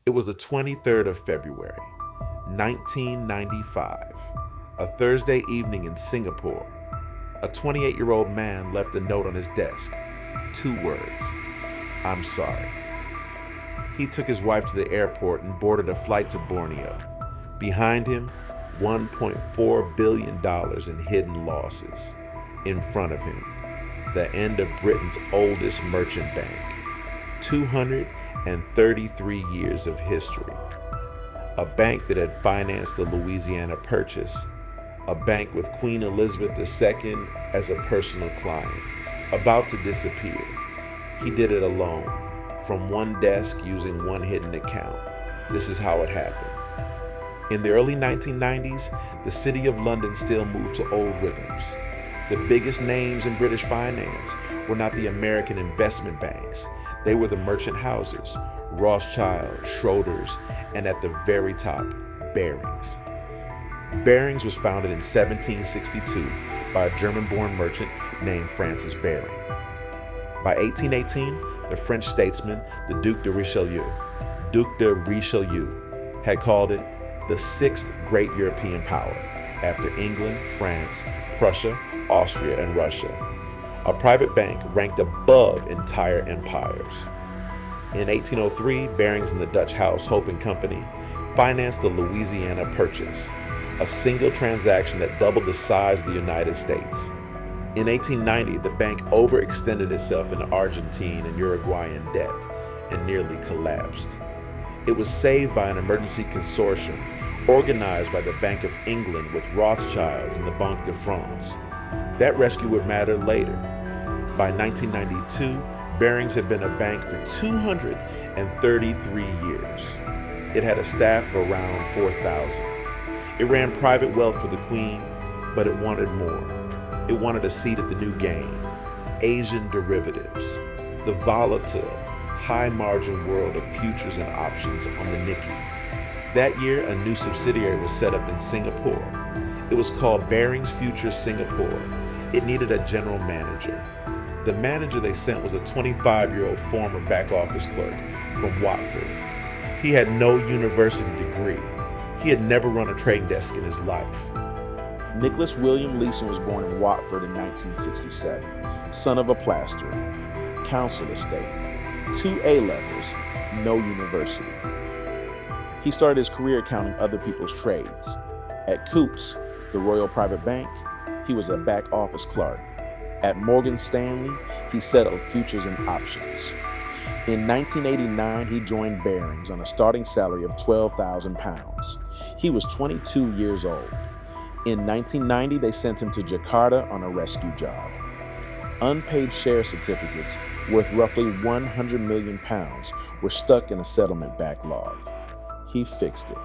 It was the 23rd of February, 1995, a Thursday evening in Singapore. A 28-year-old man left a note on his desk. 2 words: "I'm sorry." He took his wife to the airport and boarded a flight to Borneo. Behind him, $1.4 billion in hidden losses. In front of him, the end of Britain's oldest merchant bank. 233 years of history. A bank that had financed the Louisiana Purchase. A bank with Queen Elizabeth II as a personal client, about to disappear. He did it alone, from one desk using one hidden account. This is how it happened. In the early 1990s, the city of London still moved to old rhythms. The biggest names in British finance were not the American investment banks. They were the merchant houses, Rothschild, Schroders, and at the very top, Barings. Barings was founded in 1762 by a German-born merchant named Francis Baring. By 1818, the French statesman, the Duc de Richelieu, had called it the 6th great European power, after England, France, Prussia, Austria, and Russia. A private bank ranked above entire empires. In 1803, Barings and the Dutch house Hope and Company financed the Louisiana Purchase, a single transaction that doubled the size of the United States. In 1890, the bank overextended itself in Argentine and Uruguayan debt and nearly collapsed. It was saved by an emergency consortium organized by the Bank of England with Rothschilds and the Banque de France. That rescue would matter later. By 1992, Barings had been a bank for 233 years. It had a staff of around 4,000. It ran private wealth for the Queen, but it wanted more. It wanted a seat at the new game, Asian derivatives, the volatile, high-margin world of futures and options on the Nikkei. That year, a new subsidiary was set up in Singapore. It was called Barings Futures Singapore. It needed a general manager. The manager they sent was a 25-year-old former back-office clerk from Watford. He had no university degree. He had never run a trading desk in his life. Nicholas William Leeson was born in Watford in 1967, son of a plasterer, council estate, 2 A-levels, no university. He started his career counting other people's trades. At Coots, the Royal Private Bank, he was a back office clerk. At Morgan Stanley, he settled futures and options. In 1989, he joined Barings on a starting salary of £12,000. He was 22 years old. In 1990, they sent him to Jakarta on a rescue job. Unpaid share certificates worth roughly £100 million were stuck in a settlement backlog. He fixed it.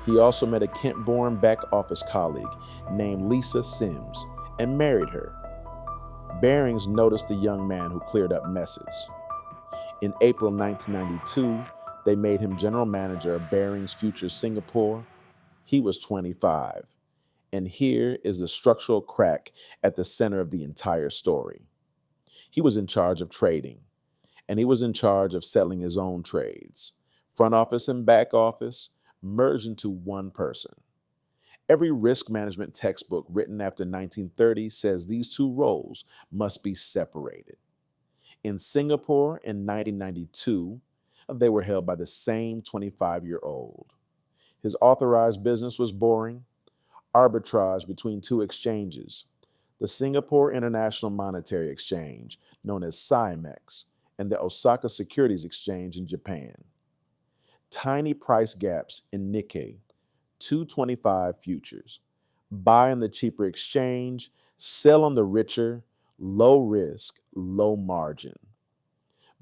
He also met a Kent-born back-office colleague named Lisa Sims and married her. Barings noticed the young man who cleared up messes. In April 1992, they made him general manager of Barings Futures Singapore. He was 25. And here is the structural crack at the center of the entire story. He was in charge of trading, and he was in charge of settling his own trades. Front office and back office merged into one person. Every risk management textbook written after 1930 says these 2 roles must be separated. In Singapore in 1992, they were held by the same 25-year-old. His authorized business was boring: arbitrage between 2 exchanges, the Singapore International Monetary Exchange, known as SIMEX, and the Osaka Securities Exchange in Japan. Tiny price gaps in Nikkei, 225 futures. Buy on the cheaper exchange, sell on the richer, low risk, low margin.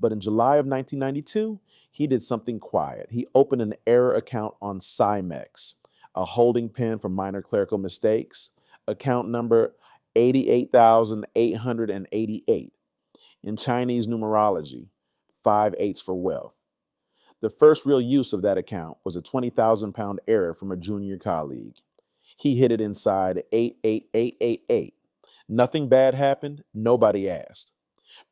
But in July of 1992, he did something quiet. He opened an error account on SIMEX, a holding pen for minor clerical mistakes, account number 88,888. In Chinese numerology, 5/8 for wealth. The first real use of that account was a 20,000-pound error from a junior colleague. He hit it inside 88888. Nothing bad happened. Nobody asked.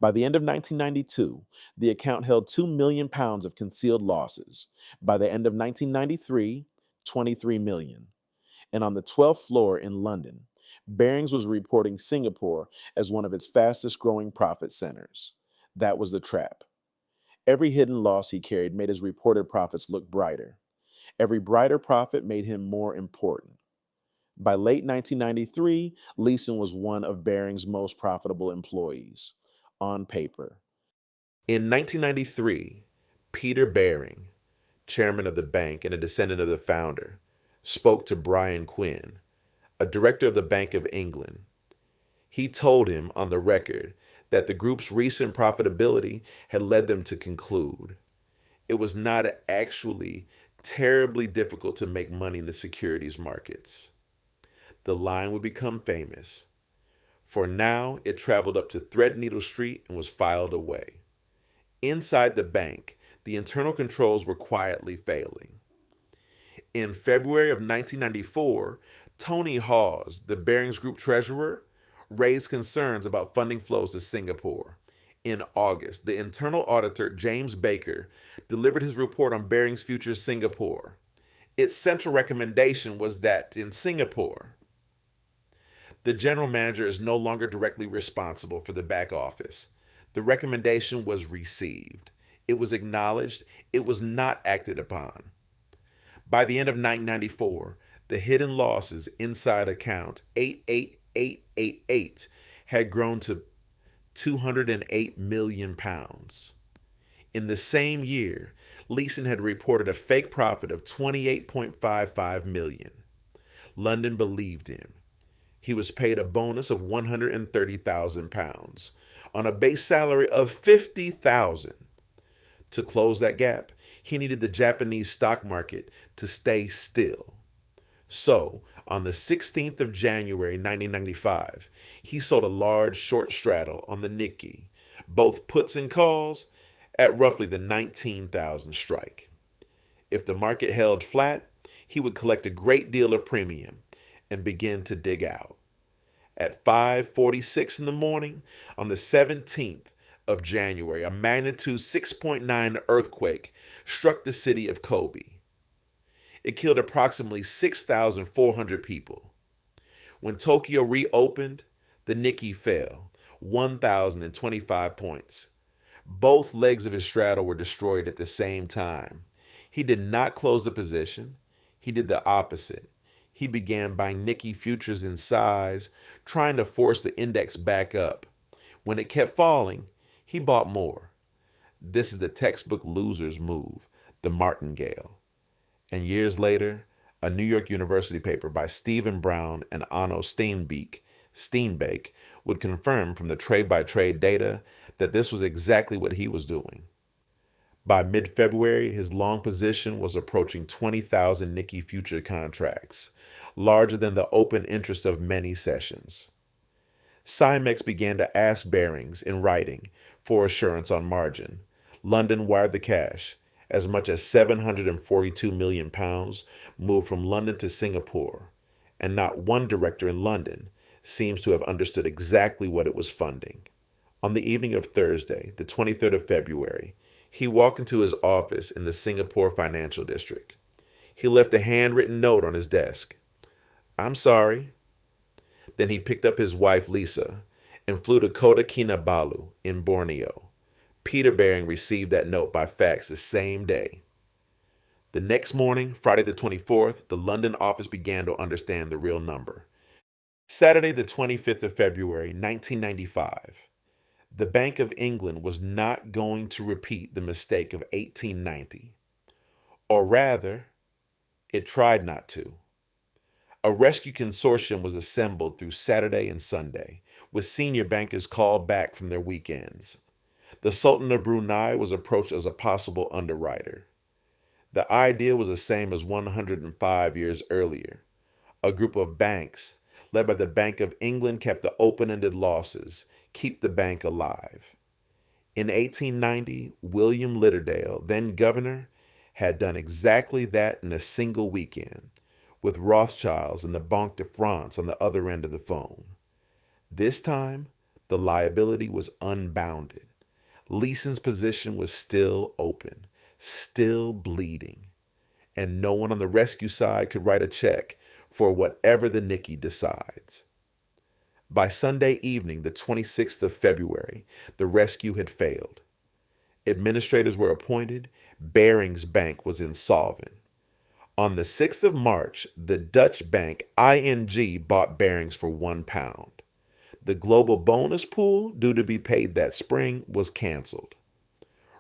By the end of 1992, the account held 2 million pounds of concealed losses. By the end of 1993, 23 million. And on the 12th floor in London, Barings was reporting Singapore as one of its fastest growing profit centers. That was the trap. Every hidden loss he carried made his reported profits look brighter. Every brighter profit made him more important. By late 1993, Leeson was one of Barings' most profitable employees, on paper. In 1993, Peter Baring, chairman of the bank and a descendant of the founder, spoke to Brian Quinn, a director of the Bank of England. He told him on the record that the group's recent profitability had led them to conclude it was not actually terribly difficult to make money in the securities markets. The line would become famous, for now it traveled up to Threadneedle Street and was filed away. Inside the bank, the internal controls were quietly failing. In February of 1994, Tony Hawes, the Barings Group treasurer, raised concerns about funding flows to Singapore. In August, the internal auditor, James Baker, delivered his report on Barings Futures Singapore. Its central recommendation was that in Singapore, the general manager is no longer directly responsible for the back office. The recommendation was received. It was acknowledged. It was not acted upon. By the end of 1994, the hidden losses inside account 88888 had grown to 208 million pounds. In the same year, Leeson had reported a fake profit of 28.55 million. London believed him. He was paid a bonus of 130,000 pounds on a base salary of 50,000. To close that gap, he needed the Japanese stock market to stay still. So, on the 16th of January 1995, he sold a large short straddle on the Nikkei, both puts and calls, at roughly the 19,000 strike. If the market held flat, he would collect a great deal of premium and begin to dig out. At 5:46 in the morning, on the 17th of January, a magnitude 6.9 earthquake struck the city of Kobe. It killed approximately 6,400 people. When Tokyo reopened, the Nikkei fell 1,025 points. Both legs of his straddle were destroyed at the same time. He did not close the position. He did the opposite. He began buying Nikkei futures in size, trying to force the index back up. When it kept falling, he bought more. This is the textbook loser's move, the martingale. And years later, a New York University paper by Stephen Brown and Anno Steenbeek would confirm from the trade-by-trade data that this was exactly what he was doing. By mid-February, his long position was approaching 20,000 Nikkei future contracts, larger than the open interest of many sessions. Cymex began to ask Barings in writing for assurance on margin. London wired the cash. As much as 742 million pounds moved from London to Singapore, and not one director in London seems to have understood exactly what it was funding. On the evening of Thursday, the 23rd of February, he walked into his office in the Singapore financial district. He left a handwritten note on his desk. "I'm sorry." Then he picked up his wife, Lisa, and flew to Kota Kinabalu in Borneo. Peter Baring received that note by fax the same day. The next morning, Friday the 24th, the London office began to understand the real number. Saturday the 25th of February, 1995. The Bank of England was not going to repeat the mistake of 1890. Or rather, it tried not to. A rescue consortium was assembled through Saturday and Sunday, with senior bankers called back from their weekends. The Sultan of Brunei was approached as a possible underwriter. The idea was the same as 105 years earlier. A group of banks, led by the Bank of England, kept the open-ended losses, keep the bank alive. In 1890, William Litterdale, then governor, had done exactly that in a single weekend, with Rothschilds and the Banque de France on the other end of the phone. This time, The liability was unbounded. Leeson's position was still open, still bleeding, and no one on the rescue side could write a check for whatever the Nicky decides. By Sunday evening, the 26th of February, the rescue had failed. Administrators were appointed. Barings Bank was insolvent. On the 6th of March, the Dutch bank ING bought Barings for £1. The global bonus pool, due to be paid that spring, was canceled.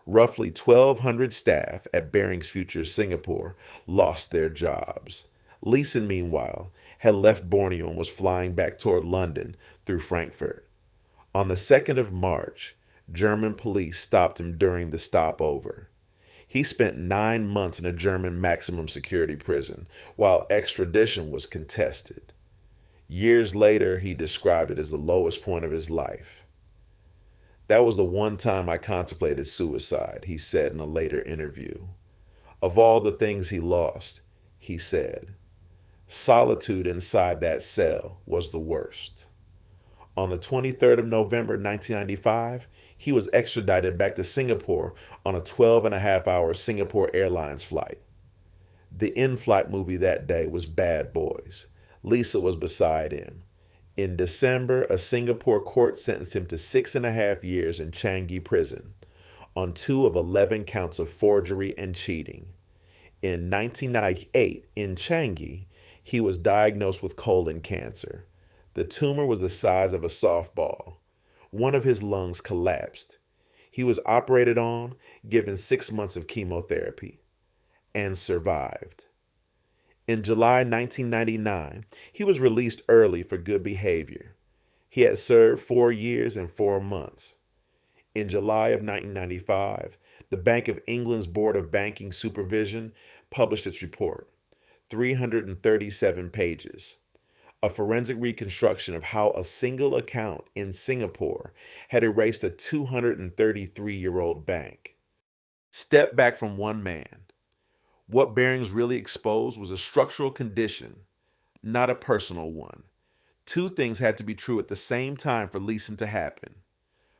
Roughly 1,200 staff at Barings Futures Singapore lost their jobs. Leeson, meanwhile, had left Borneo and was flying back toward London through Frankfurt. On the 2nd of March, German police stopped him during the stopover. He spent 9 months in a German maximum security prison while extradition was contested. Years later, he described it as the lowest point of his life. That was the one time I contemplated suicide, he said in a later interview. Of all the things he lost, he said, solitude inside that cell was the worst. On the 23rd of November 1995, he was extradited back to Singapore on a 12-and-a-half-hour Singapore Airlines flight. The in-flight movie that day was Bad Boys. Lisa was beside him. In December, a Singapore court sentenced him to 6.5 years in Changi prison on 2 of 11 counts of forgery and cheating. In 1998, in Changi, he was diagnosed with colon cancer. The tumor was the size of a softball. One of his lungs collapsed. He was operated on, given 6 months of chemotherapy, and survived. In July 1999, he was released early for good behavior. He had served 4 years and 4 months. In July of 1995, the Bank of England's Board of Banking Supervision published its report, 337 pages. A forensic reconstruction of how a single account in Singapore had erased a 233-year-old bank. Step back from one man. What Barings really exposed was a structural condition, not a personal one. 2 things had to be true at the same time for Leeson to happen.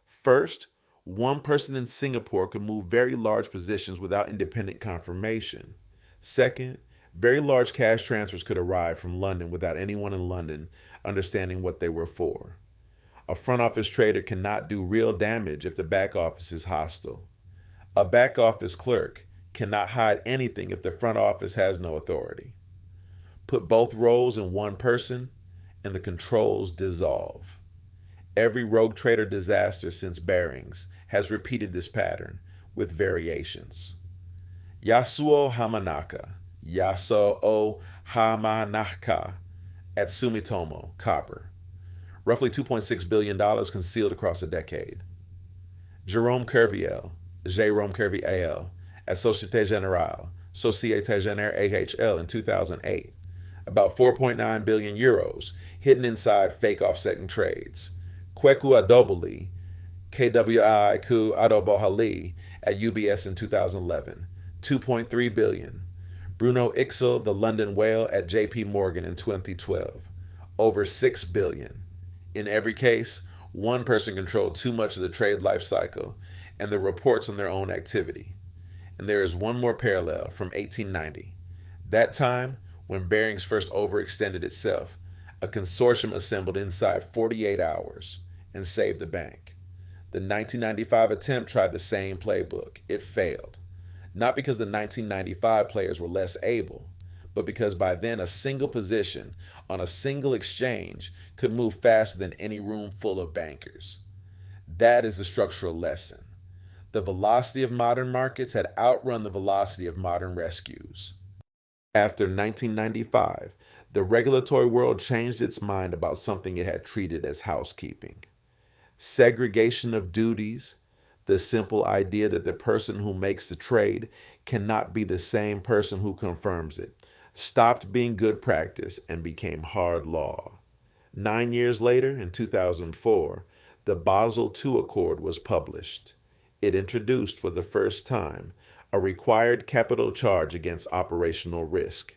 First, one person in Singapore could move very large positions without independent confirmation. Second, very large cash transfers could arrive from London without anyone in London understanding what they were for. A front office trader cannot do real damage if the back office is hostile. A back office clerk cannot hide anything if the front office has no authority. Put both roles in one person, and the controls dissolve. Every rogue trader disaster since Barings has repeated this pattern with variations. Yasuo Hamanaka. Yasuo Hamanaka at Sumitomo Copper. Roughly $2.6 billion concealed across a decade. Jerome Kerviel at Société Générale AHL in 2008. About 4.9 billion euros hidden inside fake offsetting trades. Kweku Adoboli, KWI Adobohali at UBS in 2011. 2.3 billion. Bruno Ixel, the London whale at JP Morgan in 2012. Over 6 billion. In every case, one person controlled too much of the trade life cycle and the reports on their own activity. And there is one more parallel from 1890. That time, when Barings first overextended itself, a consortium assembled inside 48 hours and saved the bank. The 1995 attempt tried the same playbook. It failed. Not because the 1995 players were less able, but because by then a single position on a single exchange could move faster than any room full of bankers. That is the structural lesson. The velocity of modern markets had outrun the velocity of modern rescues. After 1995, the regulatory world changed its mind about something it had treated as housekeeping. Segregation of duties, the simple idea that the person who makes the trade cannot be the same person who confirms it, stopped being good practice and became hard law. 9 years later, in 2004, the Basel II Accord was published. It introduced for the first time a required capital charge against operational risk.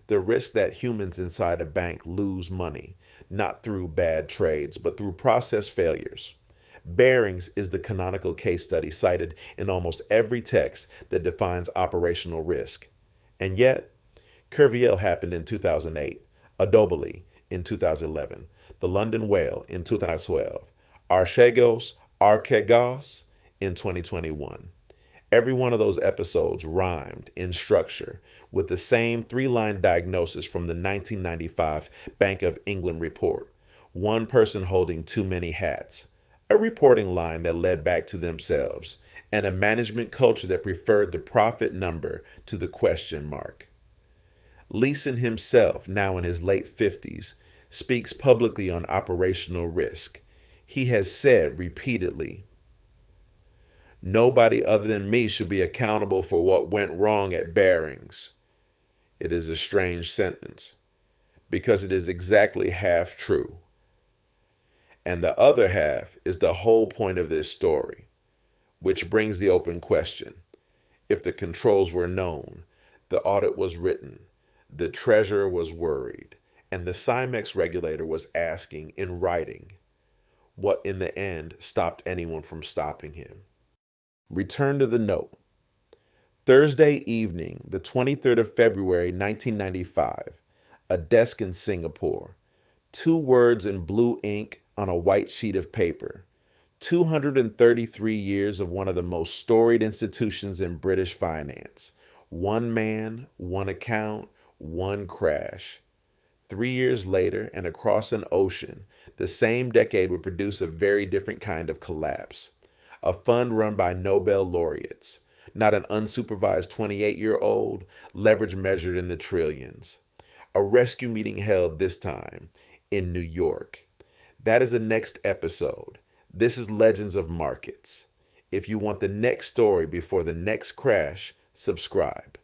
The risk that humans inside a bank lose money, not through bad trades, but through process failures. Barings is the canonical case study cited in almost every text that defines operational risk. And yet, Kerviel happened in 2008, Adoboli in 2011, the London Whale in 2012, Archegos in 2021. Every one of those episodes rhymed in structure with the same three-line diagnosis from the 1995 Bank of England report: one person holding too many hats, a reporting line that led back to themselves, and a management culture that preferred the profit number to the question mark. Leeson himself, now in his late 50s, speaks publicly on operational risk. He has said repeatedly, "Nobody other than me should be accountable for what went wrong at Barings." It is a strange sentence because it is exactly half true. And the other half is the whole point of this story, which brings the open question. If the controls were known, the audit was written, the treasurer was worried, and the Cymex regulator was asking in writing, what in the end stopped anyone from stopping him? Return to the note. Thursday evening, the 23rd of February, 1995, a desk in Singapore. 2 words in blue ink on a white sheet of paper. 233 years of one of the most storied institutions in British finance. 1 man, 1 account, 1 crash. 3 years later, and across an ocean, the same decade would produce a very different kind of collapse. A fund run by Nobel laureates, not an unsupervised 28-year-old, leverage measured in the trillions. A rescue meeting held this time in New York. That is the next episode. This is Legends of Markets. If you want the next story before the next crash, subscribe.